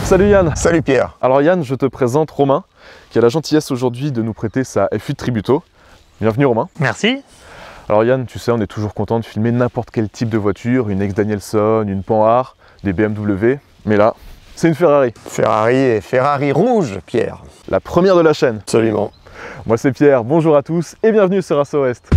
Salut Yann. Salut Pierre. Alors Yann, je te présente Romain, qui a la gentillesse aujourd'hui de nous prêter sa F8 Tributo. Bienvenue Romain. Merci. Alors Yann, tu sais, on est toujours content de filmer n'importe quel type de voiture, une ex-Danielson, une Panhard, des BMW, mais là, c'est une Ferrari. Ferrari et Ferrari rouge, Pierre. La première de la chaîne. Absolument. Moi c'est Pierre, bonjour à tous et bienvenue sur Asso West.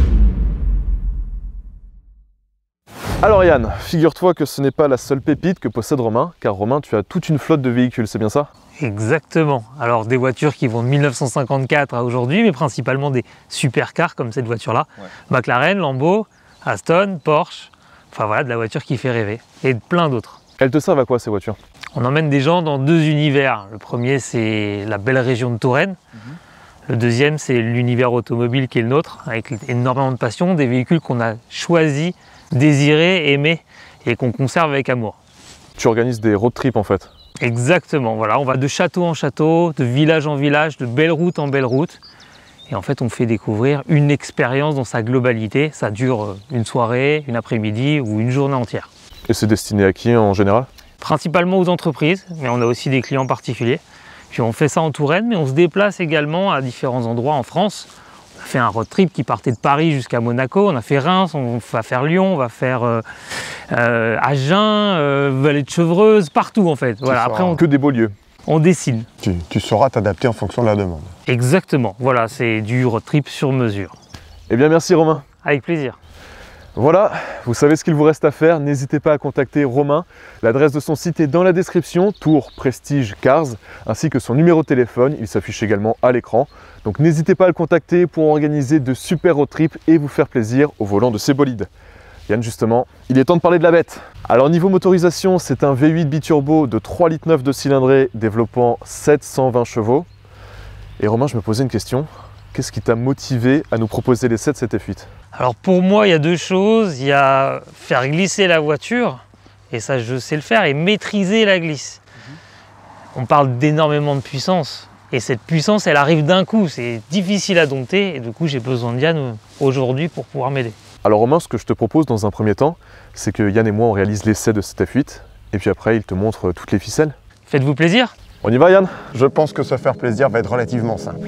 Alors Yann, figure-toi que ce n'est pas la seule pépite que possède Romain, car Romain, tu as toute une flotte de véhicules, c'est bien ça? Exactement. Alors des voitures qui vont de 1954 à aujourd'hui, mais principalement des supercars comme cette voiture-là. Ouais. McLaren, Lambo, Aston, Porsche, enfin voilà, de la voiture qui fait rêver. Et plein d'autres. Elles te servent à quoi ces voitures? On emmène des gens dans deux univers. Le premier, c'est la belle région de Touraine. Le deuxième, c'est l'univers automobile qui est le nôtre, avec énormément de passion, des véhicules qu'on a choisis, désirés, aimés et qu'on conserve avec amour. Tu organises des road trips en fait? Exactement, voilà, on va de château en château, de village en village, de belle route en belle route. Et en fait, on fait découvrir une expérience dans sa globalité. Ça dure une soirée, une après-midi ou une journée entière. Et c'est destiné à qui en général? Principalement aux entreprises, mais on a aussi des clients particuliers. Puis on fait ça en Touraine, mais on se déplace également à différents endroits en France. On a fait un road trip qui partait de Paris jusqu'à Monaco, on a fait Reims, on va faire Lyon, on va faire Agen, Vallée de Chevreuse, partout en fait. Voilà. Après, que des beaux lieux. On dessine. Tu sauras t'adapter en fonction de la demande. Exactement, voilà, c'est du road trip sur mesure. Eh bien merci Romain. Avec plaisir. Voilà, vous savez ce qu'il vous reste à faire, n'hésitez pas à contacter Romain. L'adresse de son site est dans la description, Tours Prestige Cars, ainsi que son numéro de téléphone, il s'affiche également à l'écran. Donc n'hésitez pas à le contacter pour organiser de super road trips et vous faire plaisir au volant de ces bolides. Yann justement, il est temps de parler de la bête. Alors niveau motorisation, c'est un V8 biturbo de 3,9 litres de cylindrée développant 720 chevaux. Et Romain, je me posais une question, qu'est-ce qui t'a motivé à nous proposer l'essai de cette F8? Alors pour moi, il y a deux choses. Il y a faire glisser la voiture, et ça je sais le faire, et maîtriser la glisse. On parle d'énormément de puissance, et cette puissance, elle arrive d'un coup. C'est difficile à dompter, et du coup, j'ai besoin de Yann aujourd'hui pour pouvoir m'aider. Alors Romain, ce que je te propose dans un premier temps, c'est que Yann et moi, on réalise l'essai de cette F8, et puis après, il te montre toutes les ficelles. Faites-vous plaisir? On y va Yann? Je pense que se faire plaisir va être relativement simple.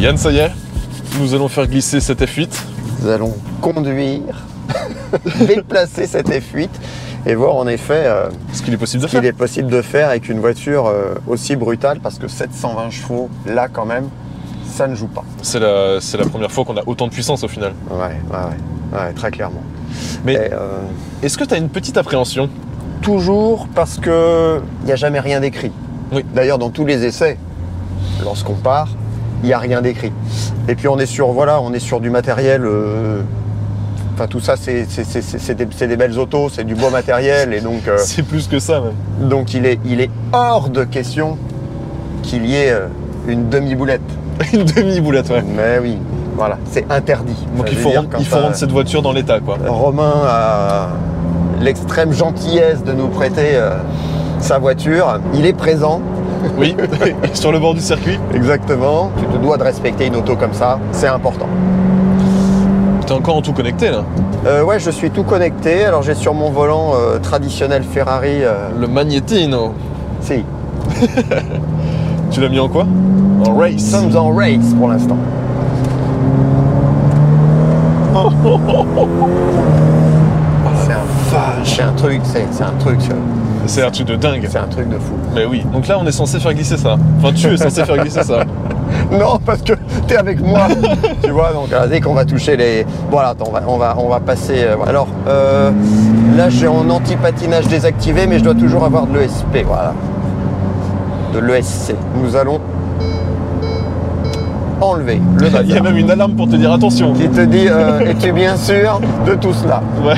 Yann, ça y est, nous allons faire glisser cette F8. Nous allons conduire, déplacer cette F8 et voir en effet ce qu'il est possible de faire avec une voiture aussi brutale, parce que 720 chevaux, là quand même, ça ne joue pas. C'est la première fois qu'on a autant de puissance au final. Ouais, très clairement. Mais est-ce que tu as une petite appréhension? Toujours, parce qu'il n'y a jamais rien d'écrit. Oui. D'ailleurs, dans tous les essais, lorsqu'on part, il n'y a rien d'écrit. Et puis on est sur du matériel, enfin tout ça c'est des belles autos, c'est du beau matériel, et donc c'est plus que ça même. Donc il est hors de question qu'il y ait une demi-boulette. Une demi-boulette, ouais. Mais oui, voilà, c'est interdit. Donc il faut rendre cette voiture dans l'état, quoi. Romain a l'extrême gentillesse de nous prêter sa voiture, il est présent. Oui, sur le bord du circuit. Exactement. Tu te dois de respecter une auto comme ça, c'est important. Tu es encore en tout connecté là? Ouais, je suis tout connecté. Alors j'ai sur mon volant traditionnel Ferrari... Le Magnetino. Si. Tu l'as mis en quoi? En race. Nous sommes en race pour l'instant. C'est un truc, c'est un truc de dingue. C'est un truc de fou. Mais oui, donc là on est censé faire glisser ça. Enfin tu es censé faire glisser ça. Non, parce que t'es avec moi. Tu vois, donc dès qu'on va toucher les... Voilà, attends, on va passer... Alors, là j'ai en anti-patinage désactivé, mais je dois toujours avoir de l'ESP, voilà. De l'ESC. Nous allons enlever le bazar. Il y a même une alarme pour te dire attention. Qui te dit, es-tu bien sûr de tout cela? Ouais.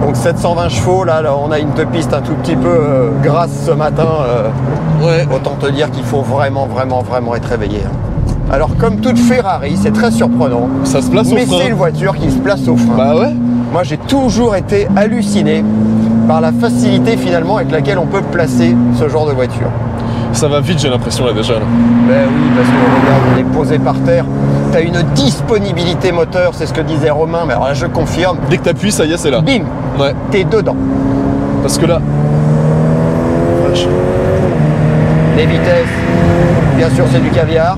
Donc 720 chevaux, là on a une piste un tout petit peu grasse ce matin. Ouais. Autant te dire qu'il faut vraiment être réveillé. Alors comme toute Ferrari, c'est très surprenant. Ça se place au frein. Mais c'est une voiture qui se place au frein. Bah ouais. Moi, j'ai toujours été halluciné par la facilité finalement avec laquelle on peut placer ce genre de voiture. Ça va vite, j'ai l'impression là déjà. Là. Ben oui, parce que regarde, on est posé par terre. Tu as une disponibilité moteur, c'est ce que disait Romain, mais alors là je confirme. Dès que tu appuies, ça y est, c'est là. Bim, Ouais. t'es dedans. Parce que là. Vache. Les vitesses, bien sûr c'est du caviar.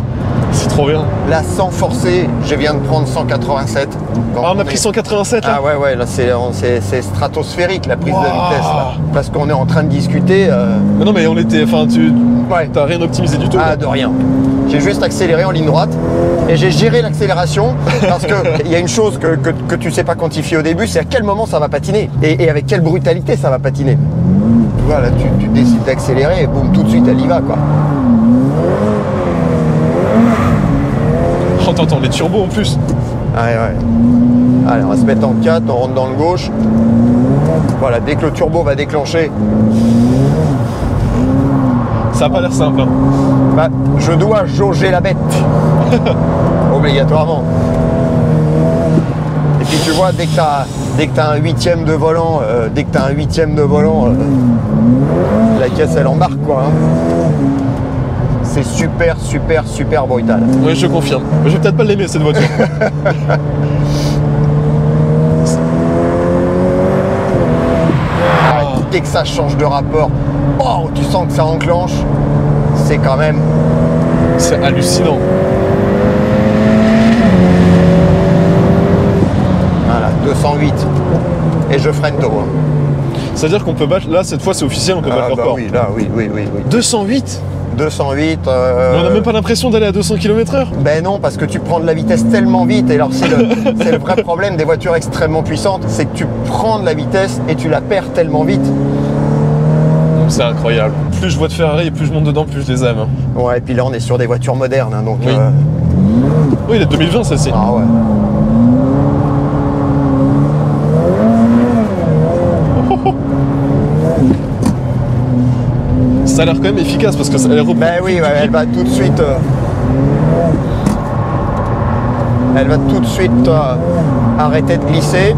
C'est trop bien. Là sans forcer, je viens de prendre 187. Donc, Ah, on a pris 187 là. Ah ouais, là c'est stratosphérique la prise Wow. de vitesse là. Parce qu'on est en train de discuter. Mais non, mais on était. Enfin, Ouais. t'as rien optimisé du tout. Ah, là. de rien. J'ai juste accéléré en ligne droite et j'ai géré l'accélération parce qu'il y a une chose que tu ne sais pas quantifier au début, c'est à quel moment ça va patiner et avec quelle brutalité ça va patiner. Tu vois, là, tu décides d'accélérer et boum, tout de suite, elle y va, quoi. Oh, t'entends les turbos en plus. Ouais. Allez, on va se mettre en 4, on rentre dans le gauche. Voilà, dès que le turbo va déclencher, Ça a pas l'air simple. Hein. bah, je dois jauger la bête. Obligatoirement. Et puis tu vois, dès que tu as un huitième de volant, la caisse elle embarque quoi. Hein. C'est super brutal. Oui, je confirme. Je vais peut-être pas l'aimer cette voiture. Dès que ça change de rapport, oh, tu sens que ça enclenche, c'est quand même... C'est hallucinant. Voilà, 208. Et je freine tôt. Hein. C'est-à-dire qu'on peut battre. Là, cette fois, c'est officiel, on peut battre le bah record. oui, là, oui. 208 208. Mais on n'a même pas l'impression d'aller à 200 km/h. Ben non, parce que tu prends de la vitesse tellement vite. Et alors, c'est le vrai problème des voitures extrêmement puissantes, c'est que tu prends de la vitesse et tu la perds tellement vite. C'est incroyable. Plus je vois de Ferrari et plus je monte dedans, plus je les aime. Hein. Ouais, et puis là, on est sur des voitures modernes. Hein, donc, Oui. Oui, il est 2020, celle-ci. Ah ouais. Ça a l'air quand même efficace parce que elle reprend. Ben oui, ouais, elle va tout de suite. Arrêter de glisser.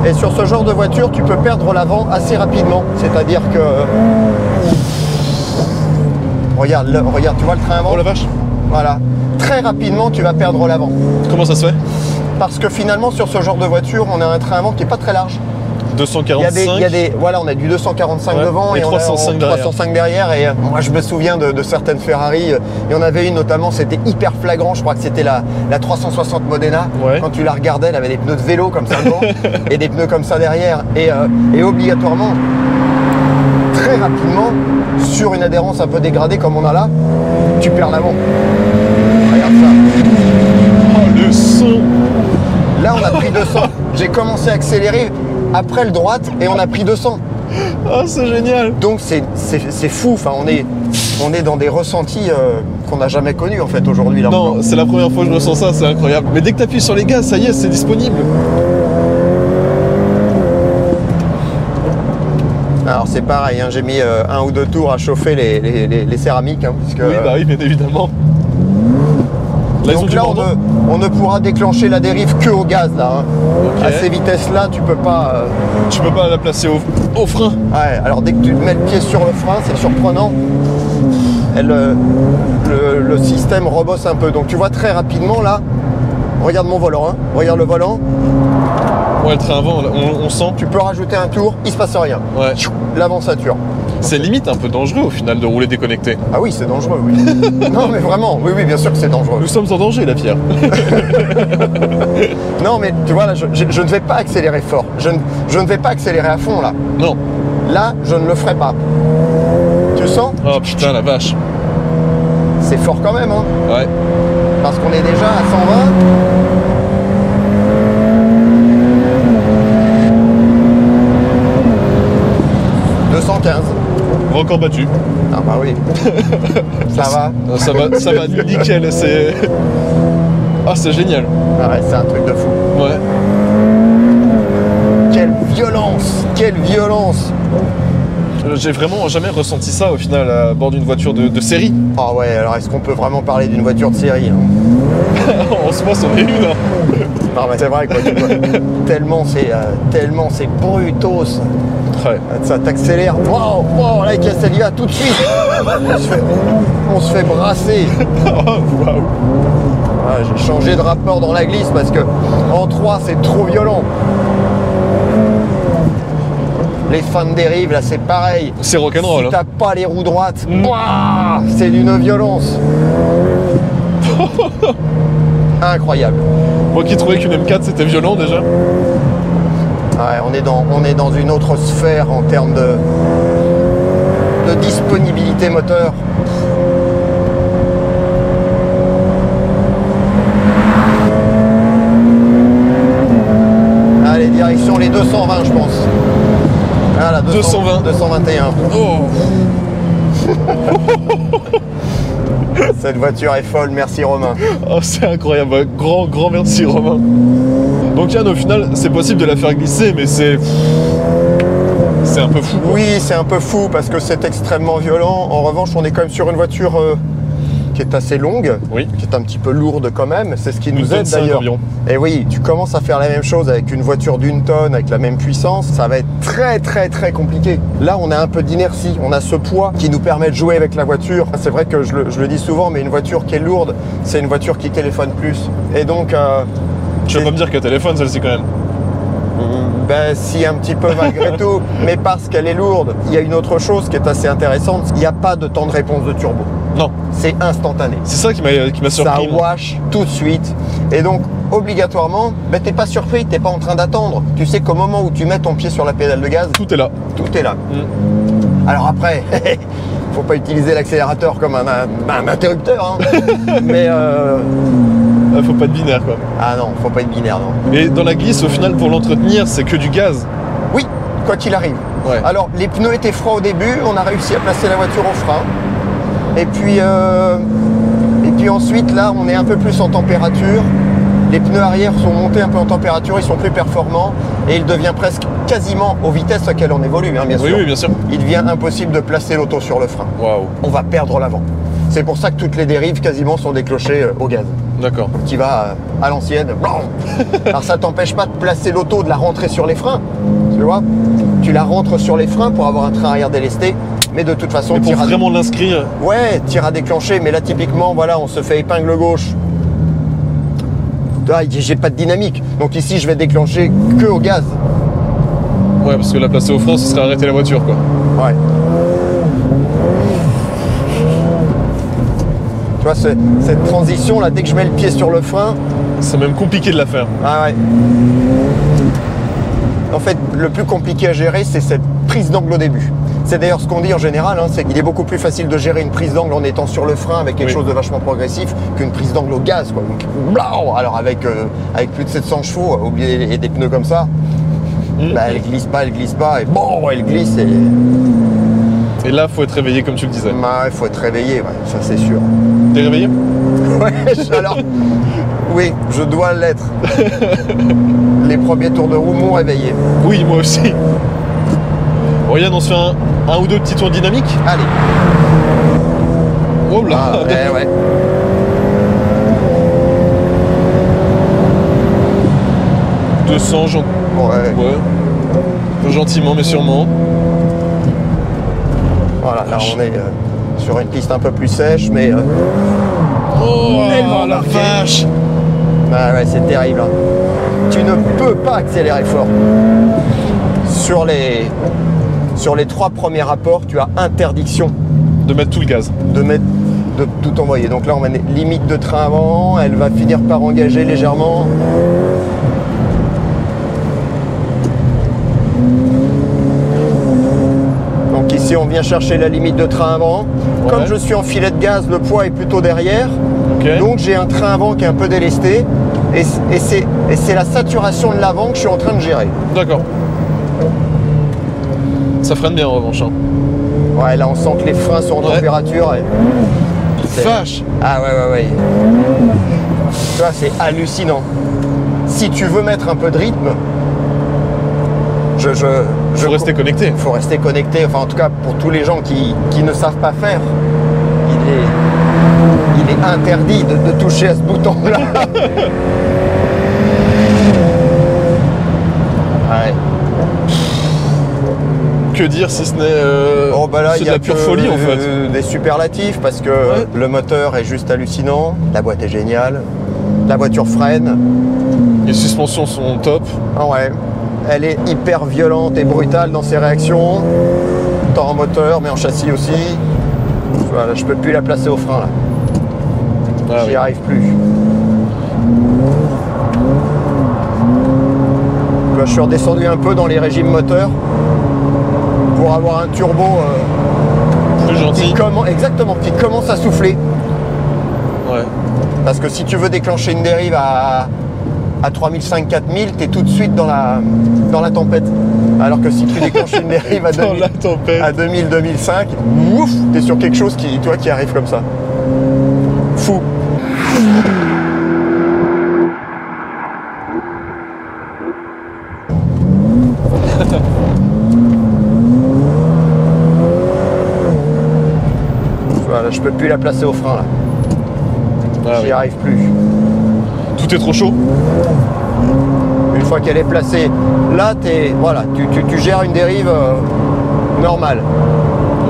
Et sur ce genre de voiture, tu peux perdre l'avant assez rapidement. C'est-à-dire que. Regarde, tu vois le train avant? Oh la vache. Voilà. Très rapidement, tu vas perdre l'avant. Comment ça se fait? Parce que finalement, sur ce genre de voiture, on a un train avant qui n'est pas très large. 245. Voilà, on a du 245 Ouais, devant et et 305 derrière. 305 derrière. Et moi, je me souviens de certaines Ferrari. Il y en avait une notamment, c'était hyper flagrant. Je crois que c'était la 360 Modena. Ouais. Quand tu la regardais, elle avait des pneus de vélo comme ça devant et des pneus comme ça derrière. Et obligatoirement, très rapidement, sur une adhérence un peu dégradée comme on a là, tu perds l'avant. Regarde ça. Oh le son. Là, on a pris 200. J'ai commencé à accélérer après le droite et on a pris 200. Oh, c'est génial. Donc c'est fou. Enfin, on est dans des ressentis qu'on n'a jamais connus en fait aujourd'hui. Là Non, encore. c'est la première fois que je ressens ça, c'est incroyable. Mais dès que tu appuies sur les gaz, ça y est, c'est disponible. Alors c'est pareil, hein, j'ai mis 1 ou 2 tours à chauffer les céramiques. Hein, puisque, Oui, bah oui, bien évidemment. Là, ils ont donc du là, Bordeaux. on ne pourra déclencher la dérive que au gaz. Là, hein. Ok. À ces vitesses-là, tu peux pas... Tu peux pas la placer au frein. Ouais, alors dès que tu mets le pied sur le frein, c'est surprenant. Le système rebosse un peu. Donc tu vois très rapidement là, regarde mon volant, hein. Regarde le volant, Ouais, le train avant, on sent. tu peux rajouter un tour, il se passe rien. Ouais. L'avant sature. C'est limite un peu dangereux au final de rouler déconnecté. Ah oui, c'est dangereux, oui. Non mais vraiment, oui, bien sûr que c'est dangereux. Nous sommes en danger, la Pierre. Non mais tu vois là, je ne vais pas accélérer fort. Je ne vais pas accélérer à fond là. Non. Là, je ne le ferai pas. Tu sens? Oh putain, la vache. C'est fort quand même, hein. Ouais. Parce qu'on est déjà à 120. Record battu. Ah bah oui. Ça va. Ça va, nickel. C'est. Ah, c'est génial. Ah ouais, c'est un truc de fou. Ouais. Quelle violence! Quelle violence! J'ai vraiment jamais ressenti ça au final à bord d'une voiture de série. Ah ouais, alors est-ce qu'on peut vraiment parler d'une voiture de série hein? En ce moment, c'en est une. Hein. Non mais c'est vrai quoi, tu vois, tellement c'est brutos. Ouais. Ça t'accélère, wow, là il y va tout de suite. On se fait brasser. Oh, waouh. Ah, j'ai changé de rapport dans la glisse parce que en 3 c'est trop violent. Les fins de dérive là c'est pareil. C'est rock'n'roll. Si t'as pas les roues droites, c'est d'une violence. Incroyable. Moi qui trouvais qu'une M4 c'était violent déjà. Ouais, on est dans une autre sphère en termes de disponibilité moteur. Allez, direction les 220 je pense. Voilà, 220. 221. Oh. Cette voiture est folle, merci Romain. Oh, c'est incroyable, grand merci Romain. Donc Yann, au final, c'est possible de la faire glisser, mais c'est un peu fou. Oui, c'est un peu fou parce que c'est extrêmement violent. En revanche, on est quand même sur une voiture qui est assez longue, oui, qui est un petit peu lourde quand même. C'est ce qui Une nous aide tonne d'ailleurs. environ. Et oui, tu commences à faire la même chose avec une voiture d'une tonne, avec la même puissance, ça va être très compliqué. Là, on a un peu d'inertie, on a ce poids qui nous permet de jouer avec la voiture. C'est vrai que je le dis souvent, mais une voiture qui est lourde, c'est une voiture qui téléphone plus. Et donc... tu vas pas me dire qu'elle téléphone celle-ci quand même. Ben si, un petit peu malgré tout, mais parce qu'elle est lourde. Il y a une autre chose qui est assez intéressante, il n'y a pas de temps de réponse de turbo. Non. C'est instantané. C'est ça qui m'a surpris. Ça wash tout de suite. Et donc, obligatoirement, ben, t'es pas surpris, t'es pas en train d'attendre. Tu sais qu'au moment où tu mets ton pied sur la pédale de gaz, Tout est là. tout est là. Alors après, faut pas utiliser l'accélérateur comme un interrupteur, hein. Mais Faut pas de binaire quoi. ah non, faut pas être binaire, non. Et dans la glisse, au final, pour l'entretenir, c'est que du gaz. Oui, quoi qu'il arrive. Ouais. Alors, les pneus étaient froids au début, on a réussi à placer la voiture au frein. Et puis ensuite, là, on est un peu plus en température. Les pneus arrière sont montés un peu en température, ils sont plus performants. Et il devient presque quasiment aux vitesses auxquelles on évolue, hein, bien sûr. Oui, bien sûr. Il devient impossible de placer l'auto sur le frein. Waouh. On va perdre l'avant. C'est pour ça que toutes les dérives quasiment sont déclenchées au gaz. D'accord. Qui va à l'ancienne. Alors ça t'empêche pas de placer l'auto, de la rentrer sur les freins. Tu vois, tu la rentres sur les freins pour avoir un train arrière délesté. Mais de toute façon, Mais pour vraiment l'inscrire. ouais, tir à déclencher. Mais là, typiquement, voilà, on se fait épingle gauche. Ah, j'ai pas de dynamique. Donc ici, je vais déclencher que au gaz. Ouais, parce que la placer au frein, ce serait arrêter la voiture quoi. Ouais. Tu vois, cette transition là, dès que je mets le pied sur le frein. C'est même compliqué de la faire. Ah ouais. En fait, le plus compliqué à gérer, c'est cette prise d'angle au début. C'est d'ailleurs ce qu'on dit en général, hein, c'est qu'il est beaucoup plus facile de gérer une prise d'angle en étant sur le frein avec quelque chose de vachement progressif qu'une prise d'angle au gaz, quoi. Donc, alors avec plus de 700 chevaux, oubliez des pneus comme ça, bah, elle glisse pas, et bon, elle glisse Et là, faut être réveillé comme tu le disais. Bah, il faut être réveillé, ouais, ça c'est sûr. T'es réveillé? Ouais, alors, oui, je dois l'être. Les premiers tours de roue m'ont réveillé. Oui, moi aussi. Bon Yann, on se fait un ou deux petits tours dynamiques. Allez. Oh là. Ah, ouais. 200, ouais. Gentiment mais sûrement. Voilà, là on est sur une piste un peu plus sèche, mais... Oh la vache. Ah ouais, c'est terrible. Hein. Tu ne peux pas accélérer fort. Sur les 3 premiers rapports, tu as interdiction de mettre tout le gaz. De tout envoyer. Donc là, on a une limite de train avant, elle va finir par engager légèrement. Donc ici, on vient chercher la limite de train avant. Ouais. Comme je suis en filet de gaz, le poids est plutôt derrière. Okay. Donc j'ai un train avant qui est un peu délesté. Et c'est la saturation de l'avant que je suis en train de gérer. D'accord. Ça freine bien en revanche. Hein. Ouais, là on sent que les freins sont en température. Vache. Ah ouais. Tu vois, c'est hallucinant. Si tu veux mettre un peu de rythme, faut rester connecté. Il faut rester connecté. Enfin, en tout cas, pour tous les gens qui ne savent pas faire, il est interdit de toucher à ce bouton-là. Ouais. Que dire si ce n'est Oh bah là, c'est il de y a la pure folie en fait. des superlatifs parce que Ouais. le moteur est juste hallucinant, la boîte est géniale, la voiture freine. Les suspensions sont top. Ah ouais, elle est hyper violente et brutale dans ses réactions, tant en moteur mais en châssis aussi. Voilà, je peux plus la placer au frein là. Ah, J'y oui. arrive plus. Là, je suis redescendu un peu dans les régimes moteurs pour avoir un turbo Plus gentil. exactement, qui commence à souffler. Ouais. Parce que si tu veux déclencher une dérive à 3500-4000, tu es tout de suite dans la tempête. Alors que si tu déclenches une dérive à Dans la tempête. 2000-2005, ouf, tu es sur quelque chose qui arrive comme ça. Fou. Voilà, je peux plus la placer au frein là. Ah, J'y oui. arrive plus. Tout est trop chaud. Une fois qu'elle est placée, là, tu gères une dérive normale.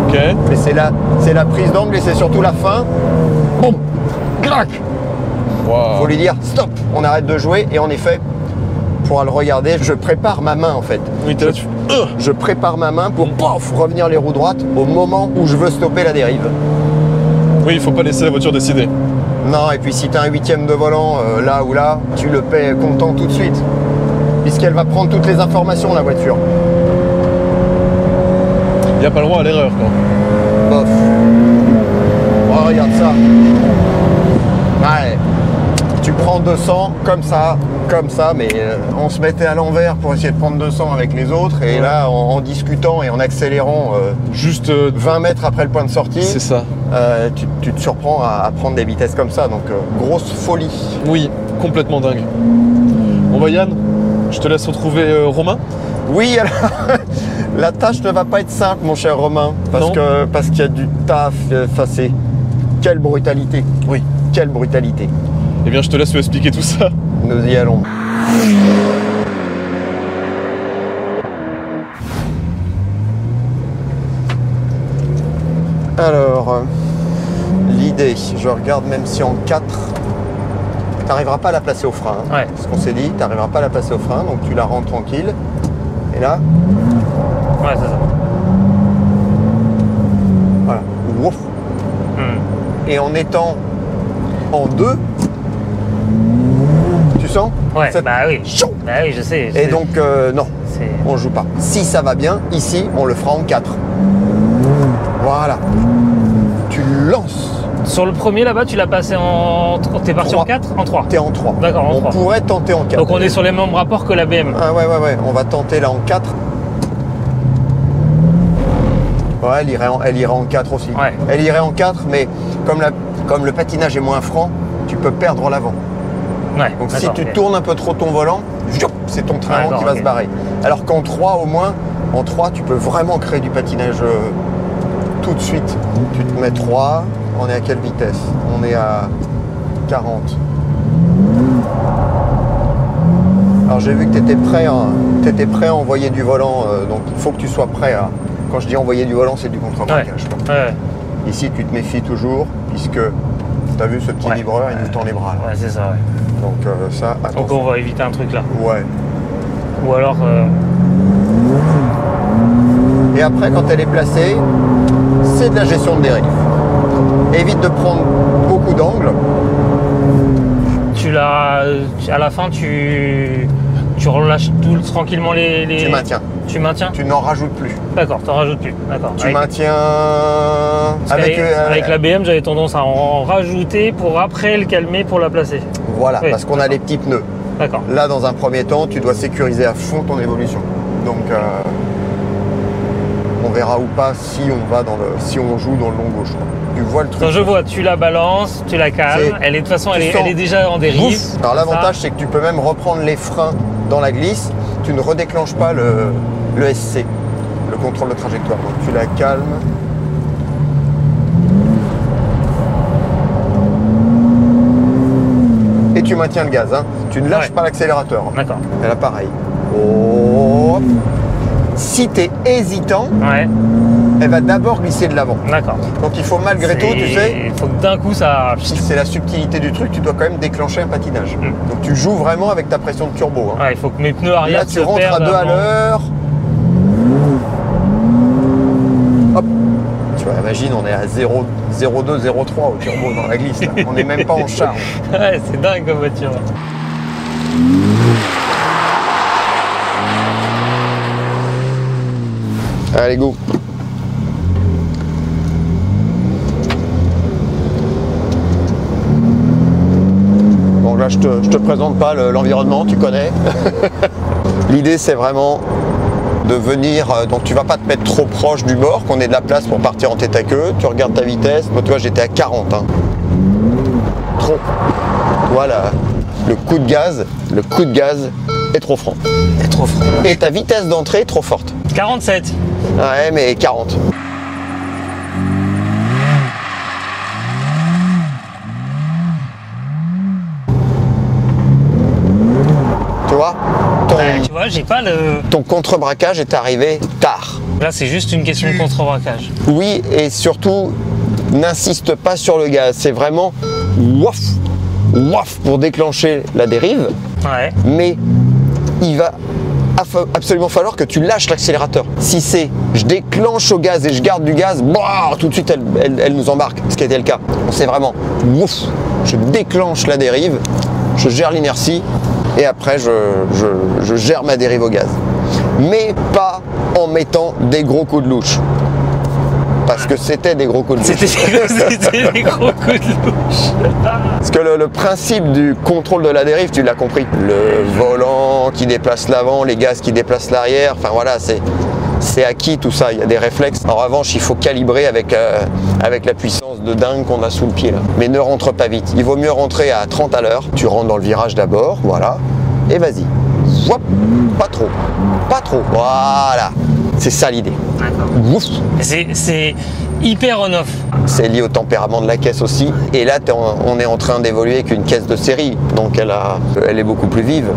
Ok. Mais c'est la prise d'angle et c'est surtout la fin. Boum, clac. Waouh. Faut lui dire stop, on arrête de jouer et en effet, pour le regarder, je prépare ma main en fait. Oui, t'es là, tu... Je prépare ma main pour pof, revenir les roues droites au moment où je veux stopper la dérive. Oui, il faut pas laisser la voiture décider. Non, et puis si tu as un 8e de volant là ou là, tu le paies content tout de suite. Puisqu'elle va prendre toutes les informations, la voiture. Il n'y a pas le droit à l'erreur, quoi. Bof. Oh, regarde ça. Ouais. Tu prends 200 comme ça, mais on se mettait à l'envers pour essayer de prendre 200 avec les autres. Et Ouais. là, en discutant et en accélérant Juste 20 mètres après le point de sortie, c'est ça. tu te surprends à prendre des vitesses comme ça. Donc, grosse folie. Oui, complètement dingue. Bon bah Yann, je te laisse retrouver Romain. Oui, alors, la tâche ne va pas être simple, mon cher Romain, parce qu'il y a du taf. Enfin, c'est quelle brutalité. Oui. Quelle brutalité. Eh bien, je te laisse lui expliquer tout ça. Nous y allons. Alors, l'idée, je regarde même si en 4, tu n'arriveras pas à la placer au frein. Hein. Ouais. Ce qu'on s'est dit, tu n'arriveras pas à la placer au frein, donc tu la rends tranquille. Et là, Ouais, c'est ça. voilà. Ouf. Et en étant en 2, tu sens Ouais, cette- bah oui. Chou. Bah oui, je sais. Et donc, non, C'est... on joue pas. Si ça va bien, ici, on le fera en 4. Voilà. Tu lances. Sur le premier là-bas, tu l'as passé en... T'es parti 3. en 4 En 3. T'es en 3. D'accord, en On 3. pourrait tenter en 4. Donc on est sur les mêmes rapports que la BM. Ah ouais. On va tenter là en 4. Ouais, elle irait en 4 aussi. Ouais. Elle irait en 4, mais comme le patinage est moins franc, tu peux perdre l'avant. Ouais, Donc si d'accord, tu ok. tournes un peu trop ton volant, c'est ton train D'accord, qui va ok. se barrer. Alors qu'en 3 au moins, en 3 tu peux vraiment créer du patinage tout de suite. Tu te mets 3, on est à quelle vitesse? On est à 40. Alors j'ai vu que tu étais prêt à envoyer du volant, donc il faut que tu sois prêt à... Quand je dis envoyer du volant, c'est du contre-braquage. quoi. Ouais, Ici tu te méfies toujours, puisque tu as vu ce petit Ouais. vibreur, il nous tend les bras. Là. ouais, c'est ça, ouais. Donc ça, Donc attention. on va éviter un truc là. Ouais. Ou alors... Et après, quand elle est placée, c'est de la gestion de dérive. Évite de prendre beaucoup d'angles. à la fin, tu relâches tout tranquillement les... Tu maintiens. Tu maintiens? Tu n'en rajoutes plus. D'accord, t'en rajoutes plus. D'accord. Tu maintiens Parce avec la BM, j'avais tendance à en rajouter pour après le calmer pour la placer. Voilà, Oui, parce qu'on a les petits pneus. D'accord. Là, dans un premier temps, tu dois sécuriser à fond ton évolution. Donc, on verra ou pas si on joue dans le long gauche. quoi. Tu vois le truc. Donc je vois, tu la balances, tu la calmes. C'est- De toute façon, tu elle sens- est déjà en dérive. Bouf. Alors l'avantage, c'est que tu peux même reprendre les freins dans la glisse. Tu ne redéclenches pas le SC, le contrôle de trajectoire. Donc tu la calmes. Et tu maintiens le gaz. Hein. Tu ne lâches Ouais. pas l'accélérateur. D'accord. Et là, pareil. Hop. Si tu es hésitant, Ouais, elle va d'abord glisser de l'avant. d'accord. Donc il faut malgré tout, tu sais, Il faut que d'un coup ça. c'est la subtilité du truc, tu dois quand même déclencher un patinage. Donc tu joues vraiment avec ta pression de turbo. Hein. Ouais, il faut que mes pneus arrière Là tu se rentres à perdent 2 à avant. l'heure. Hop. Tu vois, imagine, on est à 0,2, 0,3 au turbo dans la glisse. Là. On n'est même pas en charge. Ouais, c'est dingue comme voiture. Allez, go. Bon, là, je te présente pas l'environnement, tu connais. L'idée, c'est vraiment de venir, donc tu vas pas te mettre trop proche du bord, qu'on ait de la place pour partir en tête à queue. Tu regardes ta vitesse. Moi, tu vois, j'étais à 40. Hein. Trop. Voilà. Le coup de gaz est trop franc. C'est trop franc. Et ta vitesse d'entrée est trop forte. 47. Ouais, mais 40. Tu vois, Tu vois, j'ai pas le. ton contre-braquage est arrivé tard. Là, c'est juste une question de contre-braquage. Oui, et surtout, n'insiste pas sur le gaz. C'est vraiment waf, waf pour déclencher la dérive. Ouais. Mais il va absolument falloir que tu lâches l'accélérateur. Si c'est je déclenche au gaz et je garde du gaz, bah, tout de suite elle nous embarque, ce qui était le cas. C'est vraiment ouf, je déclenche la dérive, je gère l'inertie et après je gère ma dérive au gaz. Mais pas en mettant des gros coups de louche. Parce que c'était des gros coups de louche. C'était des gros coups de louche. Parce que le principe du contrôle de la dérive, tu l'as compris. Le volant qui déplace l'avant, les gaz qui déplacent l'arrière, enfin voilà, c'est acquis tout ça, il y a des réflexes. En revanche, il faut calibrer avec la puissance de dingue qu'on a sous le pied là. Mais ne rentre pas vite, il vaut mieux rentrer à 30 à l'heure. Tu rentres dans le virage d'abord, voilà, et vas-y. Hop, pas trop, pas trop, voilà. C'est ça l'idée. Ouf. C'est hyper on-off. C'est lié au tempérament de la caisse aussi. Et là, on est en train d'évoluer avec une caisse de série. Donc elle est beaucoup plus vive.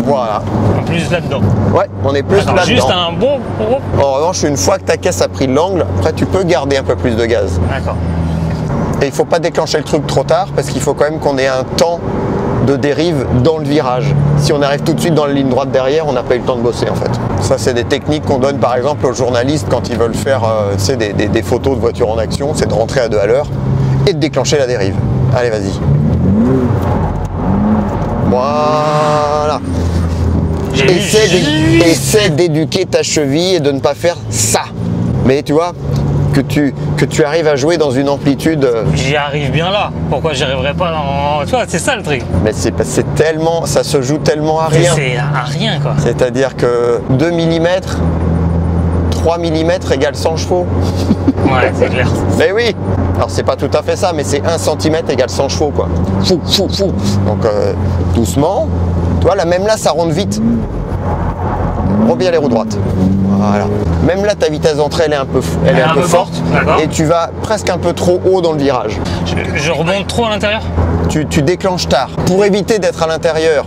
Voilà. En plus là-dedans. Ouais, on est plus là-dedans. Juste un bon. En revanche, une fois que ta caisse a pris l'angle, après tu peux garder un peu plus de gaz. D'accord. Et il ne faut pas déclencher le truc trop tard parce qu'il faut quand même qu'on ait un temps de dérive dans le virage. Si on arrive tout de suite dans la ligne droite derrière, on n'a pas eu le temps de bosser en fait. Ça, c'est des techniques qu'on donne par exemple aux journalistes quand ils veulent faire des photos de voitures en action, c'est de rentrer à 2 à l'heure et de déclencher la dérive. Allez, vas-y. Voilà. Essaie d'éduquer ta cheville et de ne pas faire ça. Mais tu vois, que tu arrives à jouer dans une amplitude. J'y arrive bien là. Pourquoi j'y arriverais pas dans. Tu vois, c'est ça le truc. Mais c'est tellement. Ça se joue tellement à rien. C'est à rien quoi. C'est-à-dire que 2 mm, 3 mm égale 100 chevaux. Ouais, c'est clair. Mais oui. Alors c'est pas tout à fait ça, mais c'est 1 cm égale 100 chevaux quoi. Fou, fou, fou. Donc doucement. Tu vois, là même là ça rentre vite. Reviens les roues droites. Voilà. Même là, ta vitesse d'entrée, elle est un peu forte. Et tu vas presque un peu trop haut dans le virage. Je remonte trop à l'intérieur. Tu déclenches tard. Pour éviter d'être à l'intérieur,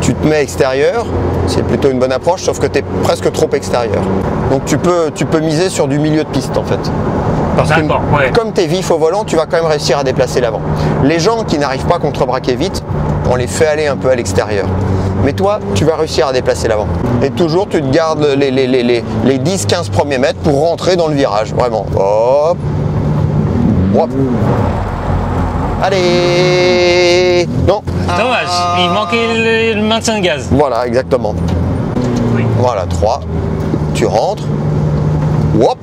tu te mets extérieur. C'est plutôt une bonne approche, sauf que tu es presque trop extérieur. Donc tu peux miser sur du milieu de piste en fait. Parce que ouais. Comme tu es vif au volant, tu vas quand même réussir à déplacer l'avant. Les gens qui n'arrivent pas à contrebraquer vite, on les fait aller un peu à l'extérieur. Mais toi, tu vas réussir à déplacer l'avant. Et toujours, tu te gardes les 10-15 premiers mètres pour rentrer dans le virage. Vraiment. Hop. Hop. Allez. Non. Dommage, il manquait le maintien de gaz. Voilà, exactement. Oui. Voilà, 3. Tu rentres. Hop.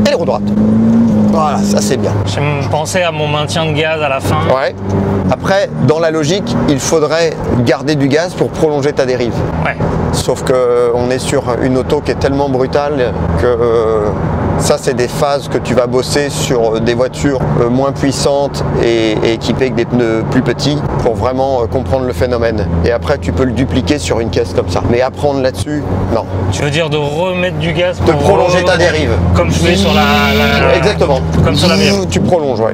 Et les roues droites. Voilà, ça c'est bien. Je pensais à mon maintien de gaz à la fin. Ouais. Après, dans la logique, il faudrait garder du gaz pour prolonger ta dérive. Ouais. Sauf qu'on est sur une auto qui est tellement brutale que ça, c'est des phases que tu vas bosser sur des voitures moins puissantes et équipées avec des pneus plus petits pour vraiment comprendre le phénomène. Et après, tu peux le dupliquer sur une caisse comme ça. Mais apprendre là-dessus, non. Tu veux dire de remettre du gaz pour de prolonger ta dérive. Comme je fais sur la... Exactement. Comme sur la mienne. Tu prolonges, ouais.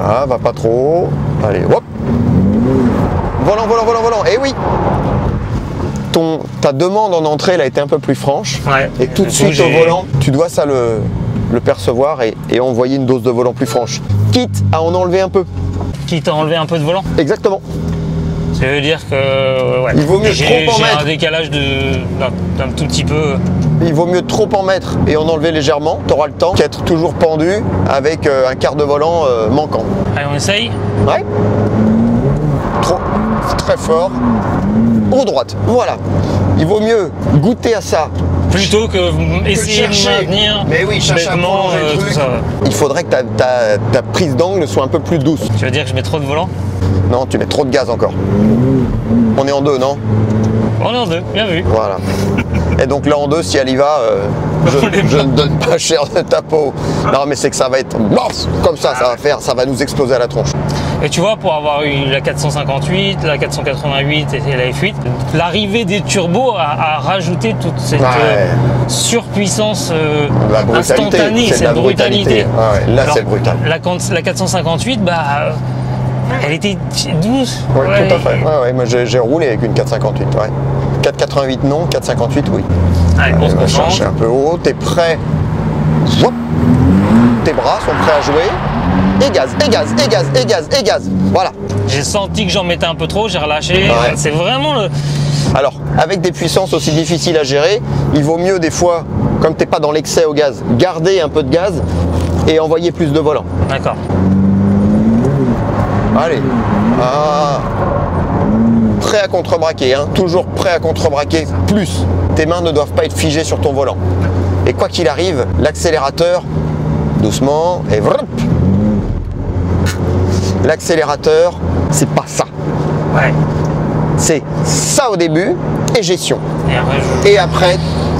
Voilà, va pas trop. Allez, hop. Volant, volant, volant, volant. Et oui, ta demande en entrée, elle a été un peu plus franche. Ouais. Et tout de suite au volant, tu dois ça le percevoir et envoyer une dose de volant plus franche. Quitte à en enlever un peu. Quitte à enlever un peu de volant. Exactement. Ça veut dire que ouais, Il vaut mieux j'ai trop en mettre. un décalage d'un tout petit peu. Il vaut mieux trop en mettre et en enlever légèrement. Tu auras le temps qu'être toujours pendu avec un quart de volant manquant. Allez, on essaye. Ouais. Trop. Très fort. En droite. Voilà. Il vaut mieux goûter à ça. Plutôt que essayer de maintenir. Mais oui, chercher à bêtement, prolonger le tout truc. ça. Il faudrait que ta prise d'angle soit un peu plus douce. Tu veux dire que je mets trop de volant? Non, tu mets trop de gaz encore. On est en 2, non? On est en 2, bien vu. Voilà. Et donc là en 2, si elle y va, je ne donne pas cher de ta peau. Non mais c'est que ça va être comme ça, ça va nous exploser à la tronche. Et tu vois, pour avoir eu la 458, la 488 et la F8, l'arrivée des turbos a rajouté toute cette surpuissance La brutalité, instantanée, c'est de la cette brutalité. Ouais, là, c'est brutal. La 458, elle était douce. Oui, tout à fait. Ouais, moi j'ai roulé avec une 458. Ouais. 488 non, 458 oui. Allez, on se va concentre. chercher un peu haut, t'es prêt. Hop. Tes bras sont prêts à jouer. Et gaz, et gaz, et gaz, et gaz, et gaz. Voilà. J'ai senti que j'en mettais un peu trop, j'ai relâché. Ouais. C'est vraiment le... Alors, avec des puissances aussi difficiles à gérer, il vaut mieux des fois, comme t'es pas dans l'excès au gaz, garder un peu de gaz et envoyer plus de volant. D'accord. Allez. Ah. Prêt à contrebraquer, hein. Toujours prêt à contrebraquer. Plus. Tes mains ne doivent pas être figées sur ton volant. Et quoi qu'il arrive, l'accélérateur, doucement, et vrp. L'accélérateur, c'est pas ça. Ouais. C'est ça au début et gestion. Et après, Et après,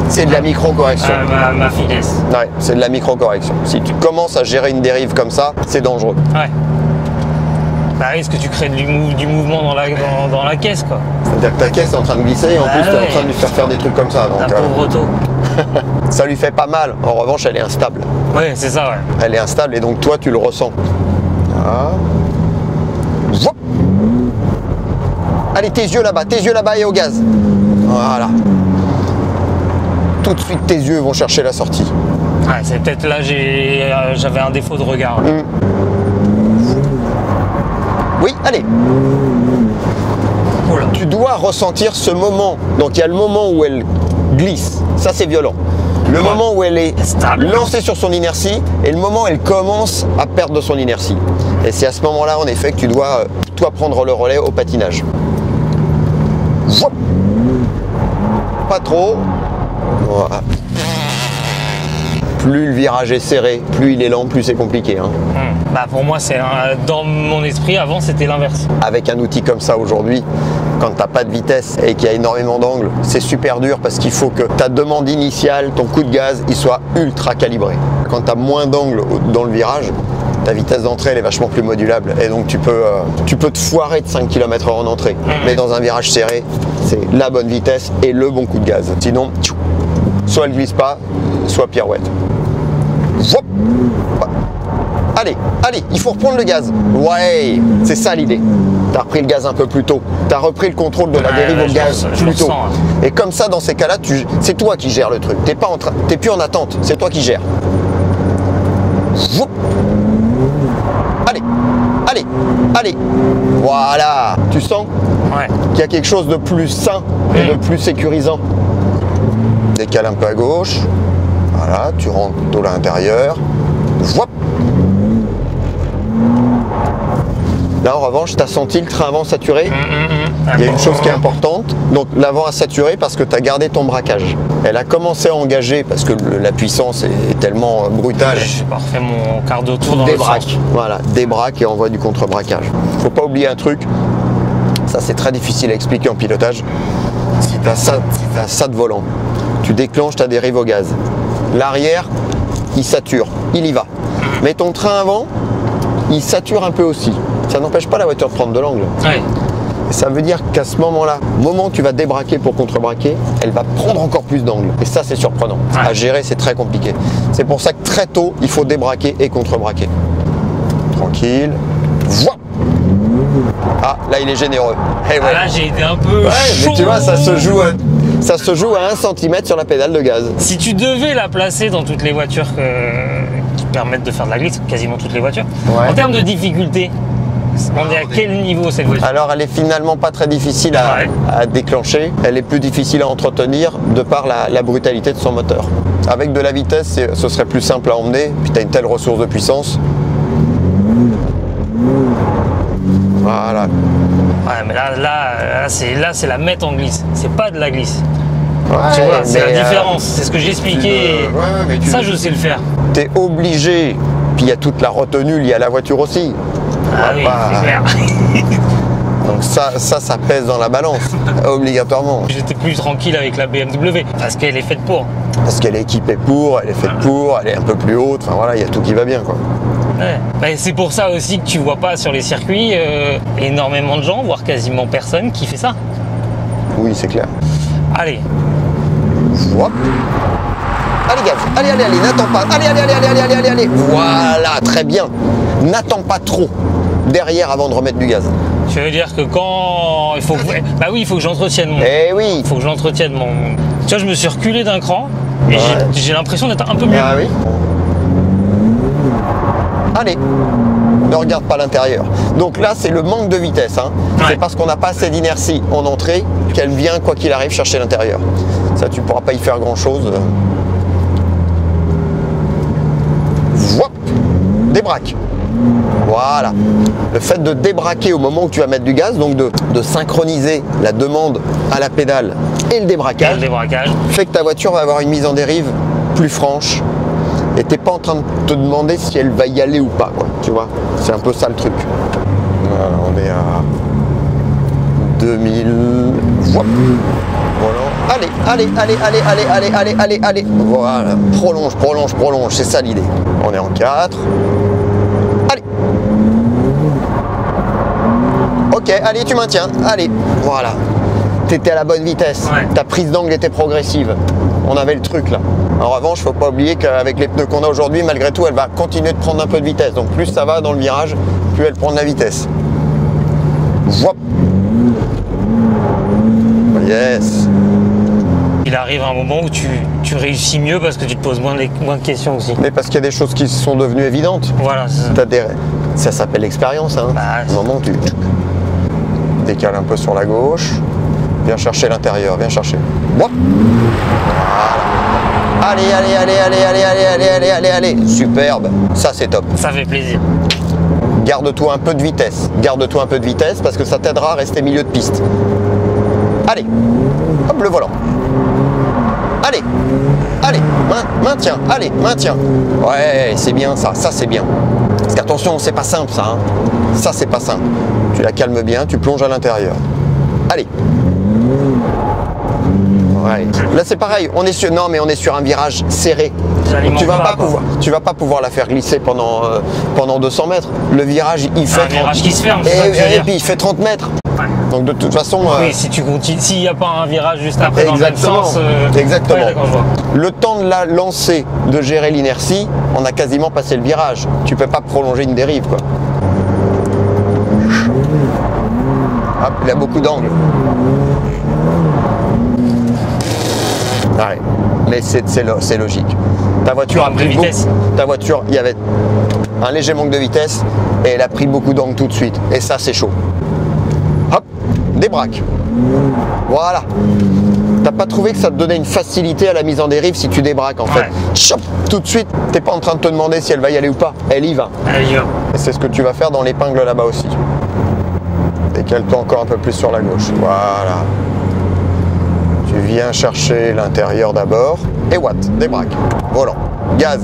c'est de la micro-correction. ma finesse. Ouais, c'est de la micro-correction. Si tu commences à gérer une dérive comme ça, c'est dangereux. Ouais. Bah oui, parce que tu crées du mouvement dans la caisse, quoi. C'est-à-dire que ta caisse est en train de glisser et en plus tu es ouais. en train de lui faire des trucs comme ça. Donc, La pauvre auto. ça lui fait pas mal. En revanche, elle est instable. Ouais, c'est ça, ouais. Elle est instable et donc toi, tu le ressens. Voilà. Zoup. Allez, tes yeux là-bas et au gaz. Voilà. Tout de suite, tes yeux vont chercher la sortie. Ouais, c'est peut-être là j'avais un défaut de regard. Là. Oui, allez. Oula. Tu dois ressentir ce moment. Donc il y a le moment où elle glisse. Ça, c'est violent. Le moment où elle est Stable. lancée sur son inertie et le moment où elle commence à perdre de son inertie. Et c'est à ce moment-là, en effet, que tu dois, toi, prendre le relais au patinage. Zoup. Pas trop. Voilà. Plus le virage est serré, plus il est lent, plus c'est compliqué. Hein. Bah pour moi, dans mon esprit, avant, c'était l'inverse. Avec un outil comme ça aujourd'hui, quand tu n'as pas de vitesse et qu'il y a énormément d'angles, c'est super dur parce qu'il faut que ta demande initiale, ton coup de gaz, il soit ultra calibré. Quand tu as moins d'angles dans le virage, ta vitesse d'entrée elle est vachement plus modulable et donc tu peux te foirer de 5 km/h en entrée. Mais dans un virage serré, c'est la bonne vitesse et le bon coup de gaz. Sinon, soit elle glisse pas, soit pirouette. Zoup. Allez, allez, il faut reprendre le gaz. Ouais, c'est ça l'idée. Tu as repris le gaz un peu plus tôt. Tu as repris le contrôle de la dérive au gaz plus tôt. Et comme ça, dans ces cas-là, c'est toi qui gères le truc. T'es plus en attente, c'est toi qui gères. Zoup. Allez, allez, allez. Voilà. Tu sens qu'il y a quelque chose de plus sain et de plus sécurisant. Décale un peu à gauche. Voilà, tu rentres plutôt à l'intérieur. Zoup. Là, en revanche, tu as senti le train avant saturé. Il y a une chose qui est importante. Donc, l'avant a saturé parce que tu as gardé ton braquage. Elle a commencé à engager parce que la puissance est tellement brutale. J'ai pas refait mon quart de tour dans le sens. Voilà, débraque et envoie du contre-braquage. Faut pas oublier un truc. Ça, c'est très difficile à expliquer en pilotage. Si tu as ça de volant, tu déclenches ta dérive au gaz. L'arrière, il sature, il y va. Mais ton train avant, il sature un peu aussi. Ça n'empêche pas la voiture de prendre de l'angle. Ouais. Ça veut dire qu'à ce moment-là, au moment où tu vas débraquer pour contrebraquer, elle va prendre encore plus d'angle. Et ça, c'est surprenant. À gérer, c'est très compliqué. C'est pour ça que très tôt, il faut débraquer et contrebraquer. Tranquille. Voilà. Ah, là il est généreux. Eh ouais. Ah, là, j'ai été un peu chaud. Mais tu vois, ça se joue à 1 cm sur la pédale de gaz. Si tu devais la placer dans toutes les voitures qui permettent de faire de la glisse, quasiment toutes les voitures, Ouais. en termes de difficulté, on est à quel niveau cette voiture? Alors elle est finalement pas très difficile à déclencher, elle est plus difficile à entretenir de par la brutalité de son moteur. Avec de la vitesse, ce serait plus simple à emmener, puis tu as une telle ressource de puissance. Voilà. Ouais, mais là c'est la mettre en glisse, c'est pas de la glisse. Ouais, Tu vois, c'est mais, la différence, c'est ce que j'expliquais. Ça, je sais le faire. Tu es obligé, puis il y a toute la retenue liée à la voiture aussi. Ah oui, Bah, c'est clair. Donc ça pèse dans la balance, obligatoirement. J'étais plus tranquille avec la BMW, parce qu'elle est faite pour. Parce qu'elle est équipée pour, elle est faite pour, elle est un peu plus haute, enfin voilà, il y a tout qui va bien quoi. Ouais. Bah, c'est pour ça aussi que tu vois pas sur les circuits énormément de gens, voire quasiment personne qui fait ça. Oui, c'est clair. Allez, Hop. Allez gaz, allez, n'attends pas. Allez. Voilà, très bien. N'attends pas trop derrière avant de remettre du gaz. tu veux dire que quand il faut que... Bah oui, il faut que j'entretienne mon... Eh oui. Il faut que j'entretienne mon... Tu vois, je me suis reculé d'un cran et Ouais. j'ai l'impression d'être un peu mieux. Ah oui. Allez, ne regarde pas l'intérieur. Donc là, c'est le manque de vitesse. Hein. Ouais. C'est parce qu'on n'a pas assez d'inertie en entrée qu'elle vient, quoi qu'il arrive, chercher l'intérieur. Ça, tu ne pourras pas y faire grand-chose. Wop, débraque. Voilà. Le fait de débraquer au moment où tu vas mettre du gaz, donc de synchroniser la demande à la pédale et le Et débraquage, le débraquage. fait que ta voiture va avoir une mise en dérive plus franche et t'es pas en train de te demander si elle va y aller ou pas, quoi, tu vois. C'est un peu ça le truc. Voilà, on est à 2000. Voilà. Allez. Voilà, prolonge, c'est ça l'idée. On est en 4. Allez. Ok, allez, tu maintiens. Allez, voilà. T'étais à la bonne vitesse. Ouais. Ta prise d'angle était progressive. On avait le truc là. En revanche, faut pas oublier qu'avec les pneus qu'on a aujourd'hui, malgré tout, elle va continuer de prendre un peu de vitesse. Donc plus ça va dans le virage, plus elle prend de la vitesse. Wop. Yes. Il arrive un moment où tu réussis mieux parce que tu te poses moins de questions aussi. Mais parce qu'il y a des choses qui sont devenues évidentes. Voilà. Ça s'appelle l'expérience. Hein. Bah, Au moment où tu décales un peu sur la gauche, viens chercher l'intérieur, viens chercher. Wop. Voilà. Allez. Superbe. Ça, c'est top. ça fait plaisir. Garde-toi un peu de vitesse. Garde-toi un peu de vitesse parce que ça t'aidera à rester milieu de piste. Allez. Hop, le volant. Allez. Maintiens. Allez, maintiens. Ouais, c'est bien ça. Ça, c'est bien. Parce qu'attention, c'est pas simple ça. Hein. Ça, c'est pas simple. Tu la calmes bien, tu plonges à l'intérieur. Allez. Ouais. Là, c'est pareil. On est sur un virage serré. Donc, tu vas pas pouvoir la faire glisser pendant 200 mètres. Le virage, il fait Un virage qui se ferme, c'est et, ça que tu veux et dire. puis il fait 30 mètres. Ouais. Donc de toute façon, Oui, si tu continues, s'il n'y a pas un virage juste après dans le même exactement. sens. Exactement. Ouais, d'accord, je vois. Le temps de la lancer, de gérer l'inertie, on a quasiment passé le virage. Tu peux pas prolonger une dérive, quoi. Hop, il a beaucoup d'angles. Ouais, mais c'est logique. Ta voiture a Manque pris de vitesse. Ta voiture, il y avait un léger manque de vitesse et elle a pris beaucoup d'angles tout de suite. Et ça, c'est chaud. Hop, débraque. Voilà. T'as pas trouvé que ça te donnait une facilité à la mise en dérive si tu débraques en fait. Ouais. Chop, tout de suite, t'es pas en train de te demander si elle va y aller ou pas. Elle y va. Allez, viens. Et c'est ce que tu vas faire dans l'épingle là-bas aussi. Décale-toi encore un peu plus sur la gauche. Voilà. Tu viens chercher l'intérieur d'abord. Et what? Débraque. Volant. Gaz.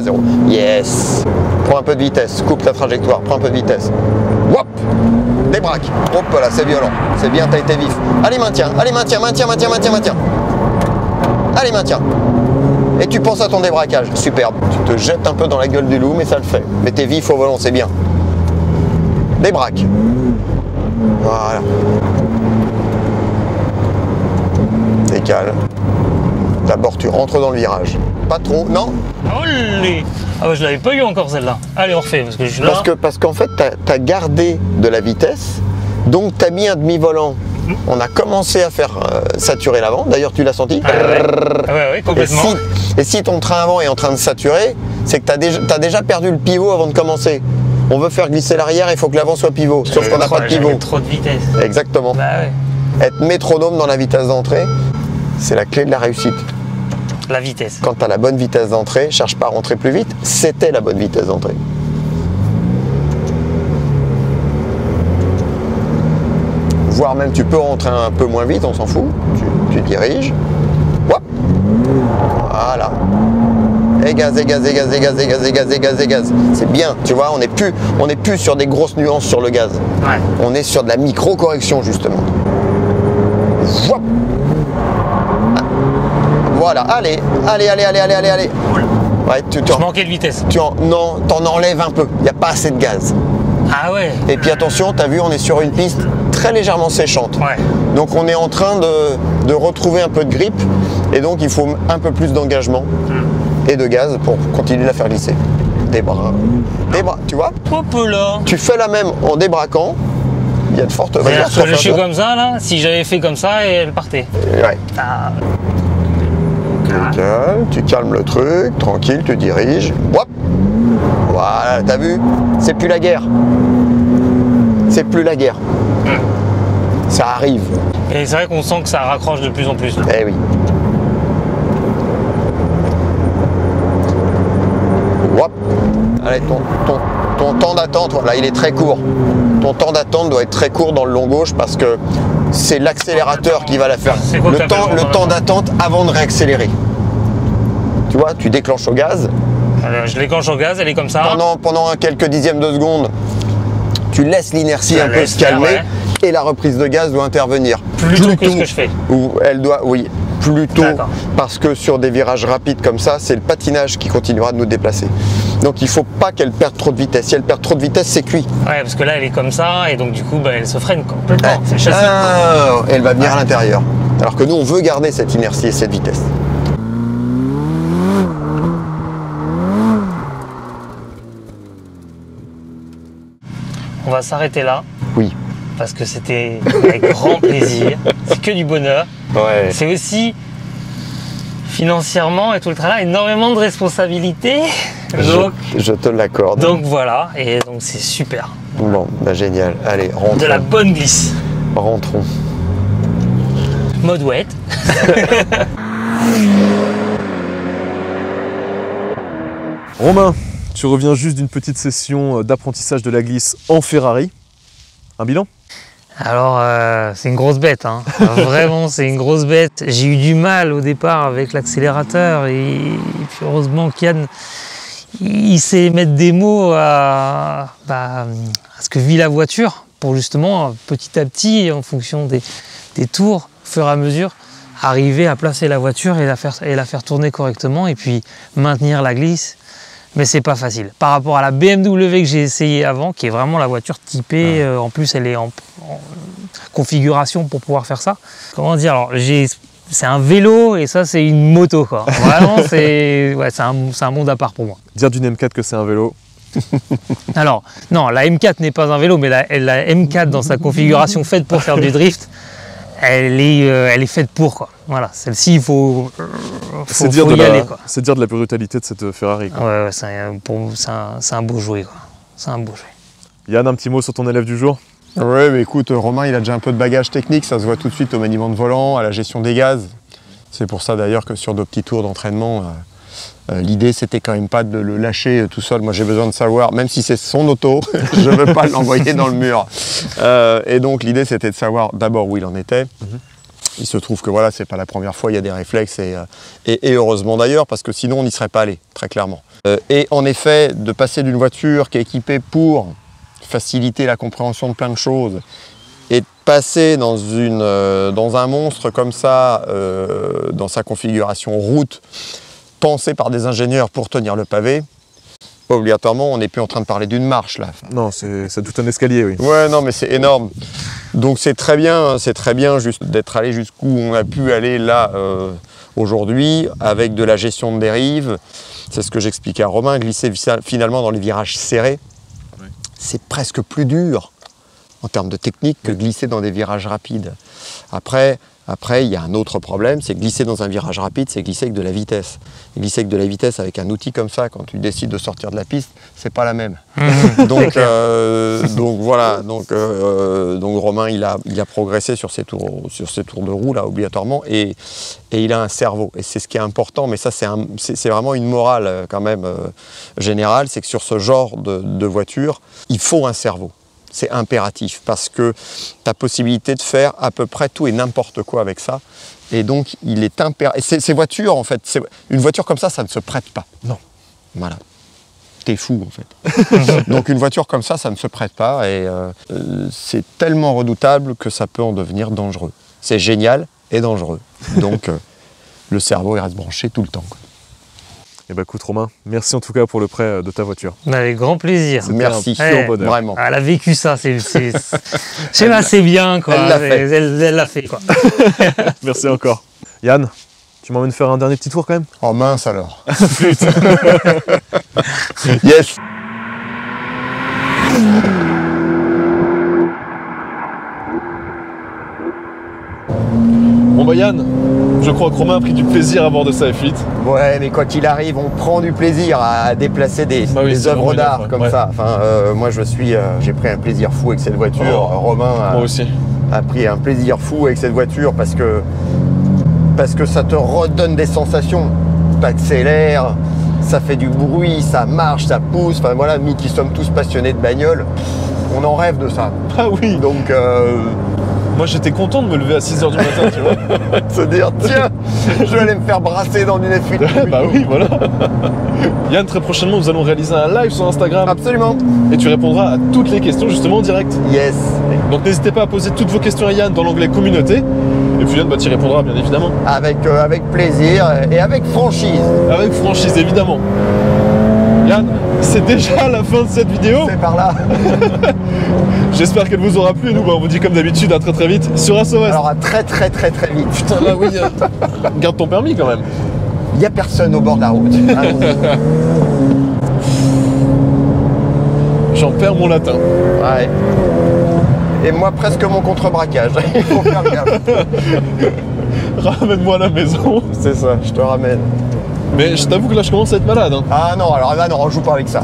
Zéro. Yes. Prends un peu de vitesse. Coupe ta trajectoire. Prends un peu de vitesse. Wop. Débraque. Hop là, c'est violent. C'est bien, t'as été vif. Allez, maintiens. Allez, maintiens. Allez, maintiens. Et tu penses à ton débraquage. Superbe. Tu te jettes un peu dans la gueule du loup, mais ça le fait. Mais t'es vif au volant, c'est bien. Débraque. Voilà. Décale. D'abord, tu rentres dans le virage. pas trop, non. Olé. Ah bah je l'avais pas eu encore celle-là. Allez, on refait, parce que je suis là. Parce qu'en fait, tu as gardé de la vitesse, donc tu as mis un demi-volant. On a commencé à faire saturer l'avant, d'ailleurs tu l'as senti. Ouais, complètement. Et si ton train avant est en train de saturer, c'est que tu as déjà perdu le pivot avant de commencer. On veut faire glisser l'arrière, il faut que l'avant soit pivot, sauf qu'on n'a pas de pivot. Trop de vitesse. Exactement. Bah ouais. Être métronome dans la vitesse d'entrée, c'est la clé de la réussite. La vitesse. Quand tu as la bonne vitesse d'entrée, cherche pas à rentrer plus vite, c'était la bonne vitesse d'entrée. Voire même tu peux rentrer un peu moins vite, on s'en fout. Tu diriges. Hop. Voilà. Et gaz, et gaz, et gaz, et gaz, et gaz, et gaz, et gaz, et gaz. C'est bien, tu vois, on n'est plus sur des grosses nuances sur le gaz. Ouais. On est sur de la micro-correction justement. Hop. Voilà, allez. Ouais, Je manquais de vitesse. Non, t'en enlèves un peu, il n'y a pas assez de gaz. Ah ouais. Et puis attention, t'as vu, on est sur une piste très légèrement séchante. Ouais. Donc on est en train de retrouver un peu de grippe, et donc il faut un peu plus d'engagement et de gaz pour continuer de la faire glisser. Des bras, tu vois. Hop là. Tu fais la même en débraquant, il y a de fortes... C'est-à-dire que je suis comme ça là, si j'avais fait comme ça, et elle partait. Ouais. Ah. Tu calmes le truc, tranquille, tu diriges. Hop. Voilà, t'as vu? C'est plus la guerre. C'est plus la guerre. Ça arrive. Et c'est vrai qu'on sent que ça raccroche de plus en plus. Là. Eh oui. Hop. Allez, ton temps d'attente, voilà, il est très court. Ton temps d'attente doit être très court dans le long gauche parce que c'est l'accélérateur qui va la faire. Le temps d'attente avant de réaccélérer. Tu vois, tu déclenches au gaz. Alors, je déclenche au gaz, elle est comme ça. Pendant quelques dixièmes de seconde, tu laisses l'inertie un peu se calmer et la reprise de gaz doit intervenir. Plutôt que ce que je fais. Oui, plutôt parce que sur des virages rapides comme ça, c'est le patinage qui continuera de nous déplacer. Donc il ne faut pas qu'elle perde trop de vitesse. Si elle perd trop de vitesse, c'est cuit. Ouais, parce que là, elle est comme ça et donc du coup, elle se freine complètement. C'est chassé. Elle va venir à l'intérieur. Alors que nous, on veut garder cette inertie et cette vitesse. On va s'arrêter là. Oui. Parce que c'était avec grand plaisir. C'est que du bonheur. Ouais. C'est aussi financièrement et tout le travail, énormément de responsabilités. Donc, je te l'accorde. Donc voilà, et donc c'est super. Bon, bah génial. Allez, rentrons. De la bonne glisse. Rentrons. Mode wet. Romain, tu reviens juste d'une petite session d'apprentissage de la glisse en Ferrari. Un bilan? Alors, c'est une grosse bête, hein. Vraiment, c'est une grosse bête. J'ai eu du mal au départ avec l'accélérateur et puis heureusement Kian, il sait mettre des mots à ce que vit la voiture pour justement, petit à petit, en fonction des tours, au fur et à mesure, arriver à placer la voiture et la faire tourner correctement et puis maintenir la glisse. Mais c'est pas facile. Par rapport à la BMW que j'ai essayé avant, qui est vraiment la voiture typée, en plus elle est en configuration pour pouvoir faire ça. Comment dire, alors c'est un vélo et ça c'est une moto quoi. Vraiment c'est un monde à part pour moi. Dire d'une M4 que c'est un vélo. Alors non, la M4 n'est pas un vélo, mais la M4 dans sa configuration faite pour faire du drift, elle est faite pour quoi. Voilà, celle-ci il faut y aller quoi. C'est dire de la brutalité de cette Ferrari. Quoi. Ouais, c'est un beau jouet quoi. C'est un beau jouet. Yann, un petit mot sur ton élève du jour? Ouais, mais écoute, Romain, il a déjà un peu de bagage technique, ça se voit tout de suite au maniement de volant, à la gestion des gaz. C'est pour ça d'ailleurs que sur nos petits tours d'entraînement, l'idée c'était quand même pas de le lâcher tout seul. Moi j'ai besoin de savoir, même si c'est son auto, je veux pas l'envoyer dans le mur. Et donc l'idée c'était de savoir d'abord où il en était. Il se trouve que voilà, c'est pas la première fois, il y a des réflexes et heureusement d'ailleurs, parce que sinon on n'y serait pas allé, très clairement. Et en effet, de passer d'une voiture qui est équipée pour faciliter la compréhension de plein de choses et de passer dans un monstre comme ça, dans sa configuration route, pensé par des ingénieurs pour tenir le pavé, obligatoirement, on n'est plus en train de parler d'une marche là. Non, c'est tout un escalier, oui. Ouais, non, mais c'est énorme. Donc c'est très bien juste d'être allé jusqu'où on a pu aller là, Aujourd'hui, avec de la gestion de dérive, c'est ce que j'expliquais à Romain, glisser finalement dans les virages serrés, c'est presque plus dur en termes de technique que glisser dans des virages rapides. Après, il y a un autre problème, c'est que glisser dans un virage rapide, c'est glisser avec de la vitesse. Et glisser avec de la vitesse avec un outil comme ça, quand tu décides de sortir de la piste, c'est pas la même. Donc voilà, donc Romain, il a progressé sur ses tours de roue là, obligatoirement, et il a un cerveau. Et c'est ce qui est important, mais ça c'est vraiment une morale quand même générale, c'est que sur ce genre de voiture, il faut un cerveau. C'est impératif parce que tu as possibilité de faire à peu près tout et n'importe quoi avec ça. Et donc, il est impératif. Ces voitures, en fait, une voiture comme ça ne se prête pas. Non. Voilà. T'es fou, en fait. Donc, une voiture comme ça ne se prête pas. Et c'est tellement redoutable que ça peut en devenir dangereux. C'est génial et dangereux. Donc, le cerveau, il reste branché tout le temps, quoi. Eh ben écoute Romain, merci en tout cas pour le prêt de ta voiture. Avec grand plaisir. Merci, vraiment. Elle a vécu ça, c'est assez bien quoi. Elle l'a fait quoi. Merci encore. Yann, tu m'emmènes faire un dernier petit tour quand même? Oh mince alors. Yes. Bon bah Yann, je crois que Romain a pris du plaisir à bord de sa F8. Ouais, mais quoi qu'il arrive, on prend du plaisir à déplacer des œuvres d'art comme ça. Enfin, moi j'ai pris un plaisir fou avec cette voiture. Romain a pris un plaisir fou avec cette voiture parce que ça te redonne des sensations. T'accélères, ça fait du bruit, ça marche, ça pousse. Enfin voilà, nous qui sommes tous passionnés de bagnole, on en rêve de ça. Ah oui. Donc moi j'étais content de me lever à 6 h du matin, tu vois. De se dire, tiens, je vais aller me faire brasser dans une F8. Bah oui, voilà. Yann, très prochainement, nous allons réaliser un live sur Instagram. Absolument. Et tu répondras à toutes les questions justement en direct. Yes. Donc n'hésitez pas à poser toutes vos questions à Yann dans l'onglet communauté. Et puis Yann, t'y répondra bien évidemment. Avec plaisir et avec franchise. Avec franchise, évidemment. Yann, c'est déjà la fin de cette vidéo. C'est par là. J'espère qu'elle vous aura plu et nous on vous dit comme d'habitude à très vite sur SOS. Alors à très vite. Putain là oui, garde ton permis quand même. Il n'y a personne au bord de la route. J'en perds mon latin. Ouais. Et moi presque mon contre-braquage. Il faut faire gaffe. Ramène-moi à la maison. C'est ça, je te ramène. Mais je t'avoue que là je commence à être malade. Hein. Ah non, alors là non, on joue pas avec ça.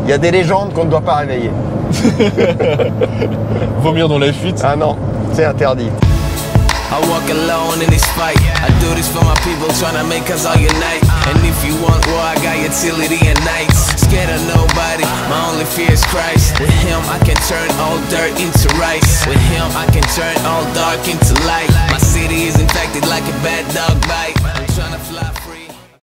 Il y a des légendes qu'on ne doit pas réveiller. Vomir dans la F8. Ah non, c'est interdit. I walk alone in this fight. I do this for my people, trying to make us all unite. And if you want war, I got utility and nights. Scared of nobody, my only fear is Christ. With him I can turn all dirt into rice. With him I can turn all dark into light. My city is infected like a bad dog bite.